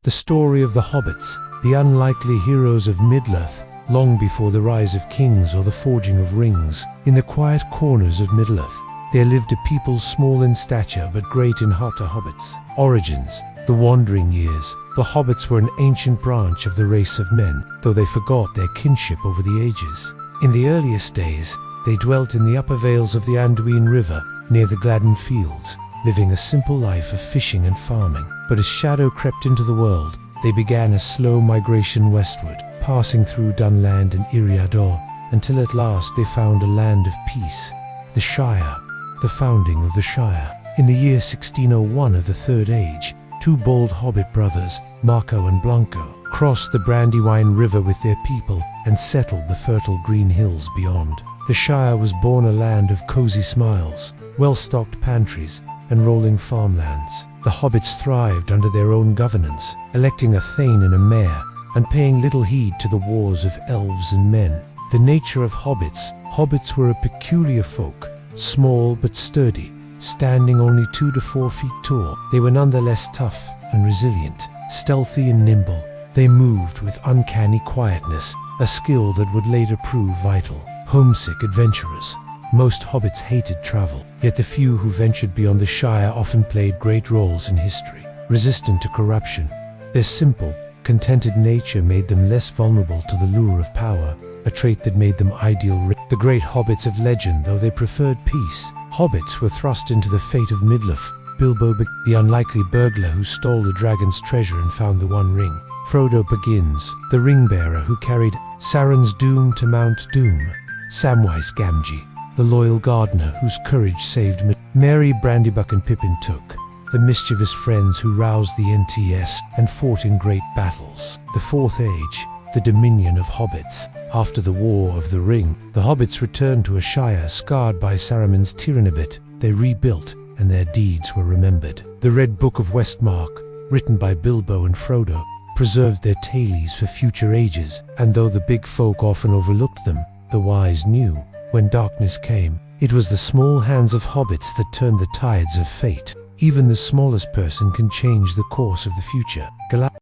The story of the Hobbits, the unlikely heroes of Middle-earth, long before the rise of kings or the forging of rings. In the quiet corners of Middle-earth, there lived a people small in stature but great in heart. The Hobbits. Origins: the wandering years. The Hobbits were an ancient branch of the race of men, though they forgot their kinship over the ages. In the earliest days, they dwelt in the upper vales of the Anduin River, near the Gladden Fields, living a simple life of fishing and farming. But as shadow crept into the world, they began a slow migration westward, passing through Dunland and Eriador, until at last they found a land of peace. The Shire. The founding of the Shire. In the year 1601 of the Third Age, two bold hobbit brothers, Marco and Blanco, crossed the Brandywine River with their people and settled the fertile green hills beyond. The Shire was born a land of cozy smiles, well-stocked pantries, and rolling farmlands. The Hobbits thrived under their own governance, electing a thane and a mayor, and paying little heed to the wars of elves and men. The nature of Hobbits. Hobbits were a peculiar folk, small but sturdy, standing only 2 to 4 feet tall. They were nonetheless tough and resilient, stealthy and nimble. They moved with uncanny quietness, a skill that would later prove vital. Homesick adventurers. Most hobbits hated travel, yet the few who ventured beyond the Shire often played great roles in history. Resistant to corruption. Their simple, contented nature made them less vulnerable to the lure of power, a trait that made them ideal. The great hobbits of legend, though they preferred peace, hobbits were thrust into the fate of Middle-earth. Bilbo, the unlikely burglar who stole the dragon's treasure and found the One Ring. Frodo Baggins, the ring-bearer who carried Sauron's doom to Mount Doom. Samwise Gamgee, the loyal gardener whose courage saved Merry Brandybuck and Pippin Took, the mischievous friends who roused the NTS and fought in great battles. The Fourth Age, the dominion of hobbits. After the War of the Ring, the hobbits returned to a Shire scarred by Saruman's Tyrannobit. They rebuilt, and their deeds were remembered. The Red Book of Westmark, written by Bilbo and Frodo, preserved their tales for future ages, and though the big folk often overlooked them, the wise knew, when darkness came, it was the small hands of hobbits that turned the tides of fate. Even the smallest person can change the course of the future.